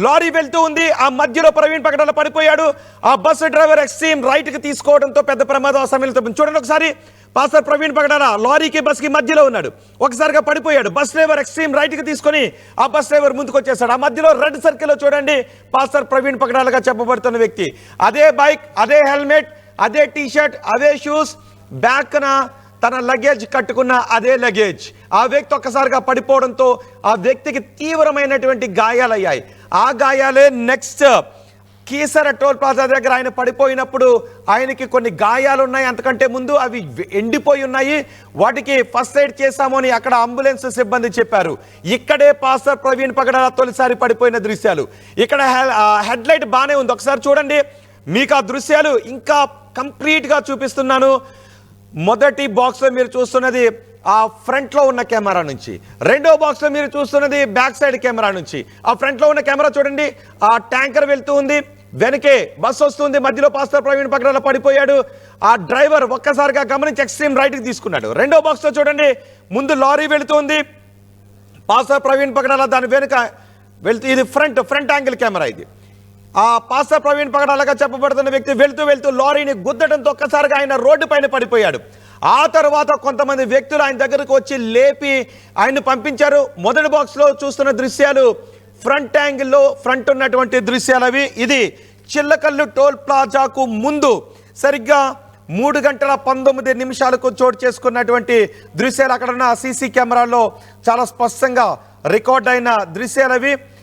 Lorry వెళ్తూ ఉంది. ఆ మధ్యలో ప్రవీణ్ పగడాల పడిపోయాడు. ఆ బస్సు డ్రైవర్ ఎక్స్ట్రీమ్ రైట్ కి తీసుకోవడంతో పెద్ద ప్రమాదం ఆ సమయంలో చూడండి ఒకసారి. పాస్టర్ ప్రవీణ్ పగడాల లారీకి బస్ కి మధ్యలో ఉన్నాడు. ఒకసారిగా పడిపోయాడు. బస్ డ్రైవర్ ఎక్స్ట్రీమ్ రైట్ కి తీసుకొని ఆ బస్ డ్రైవర్ ముందుకు వచ్చేసాడు. ఆ మధ్యలో రెడ్ సర్కిల్ లో చూడండి పాస్టర్ ప్రవీణ్ పగడాలగా చెప్పబడుతున్న వ్యక్తి. అదే బైక్, అదే హెల్మెట్, అదే టీ షర్ట్, అదే షూస్, బ్యాక్ న తన లగేజ్ కట్టుకున్న అదే లగేజ్. ఆ వ్యక్తి ఒక్కసారిగా పడిపోవడంతో ఆ వ్యక్తికి తీవ్రమైనటువంటి గాయాలయ్యాయి. ఆ గాయాలే నెక్స్ట్ కీసర టోల్ ప్లాజా దగ్గర ఆయన పడిపోయినప్పుడు ఆయనకి కొన్ని గాయాలు ఉన్నాయి. అంతకంటే ముందు అవి ఎండిపోయి ఉన్నాయి. వాటికి ఫస్ట్ ఎయిడ్ చేశాము అని అక్కడ అంబులెన్స్ సిబ్బంది చెప్పారు. ఇక్కడే పాస్టర్ ప్రవీణ్ పగడాల తొలిసారి పడిపోయిన దృశ్యాలు. ఇక్కడ హెడ్ లైట్ బాగానే ఉంది, ఒకసారి చూడండి. మీకు ఆ దృశ్యాలు ఇంకా కంప్లీట్గా చూపిస్తున్నాను. మొదటి బాక్స్ లో మీరు చూస్తున్నది ఆ ఫ్రంట్ లో ఉన్న కెమెరా నుంచి, రెండో బాక్స్ లో మీరు చూస్తున్నది బ్యాక్ సైడ్ కెమెరా నుంచి. ఆ ఫ్రంట్ లో ఉన్న కెమెరా చూడండి, ఆ ట్యాంకర్ వెళ్తూ ఉంది, వెనకే బస్సు వస్తుంది, మధ్యలో పాస్టర్ ప్రవీణ్ పగడాల పడిపోయాడు. ఆ డ్రైవర్ ఒక్కసారిగా గమనించి ఎక్స్ట్రీమ్ రైట్ కి తీసుకున్నాడు. రెండో బాక్స్ లో చూడండి, ముందు లారీ వెళుతుంది, పాస్టర్ ప్రవీణ్ పగడాల దాని వెనుక వెళ్తూ, ఇది ఫ్రంట్ యాంగిల్ కెమెరా. ఇది ఆ పాస్టర్ ప్రవీణ్ పగడాలగా చెప్పబడుతున్న వ్యక్తి వెళ్తూ లారీని గుద్దడంతో ఒక్కసారిగా ఆయన రోడ్డు పైన పడిపోయాడు. ఆ తర్వాత కొంతమంది వ్యక్తులు ఆయన దగ్గరకు వచ్చి లేపి ఆయన్ని పంపించారు. మొదటి బాక్స్ లో చూస్తున్న దృశ్యాలు ఫ్రంట్ యాంగిల్లో ఫ్రంట్ ఉన్నటువంటి దృశ్యాలు అవి. ఇది చిల్లకల్లు టోల్ ప్లాజాకు ముందు సరిగ్గా 3:19 చోటు చేసుకున్నటువంటి దృశ్యాలు. అక్కడ ఉన్న సీసీ కెమెరాల్లో చాలా స్పష్టంగా రికార్డ్ అయిన దృశ్యాలు అవి.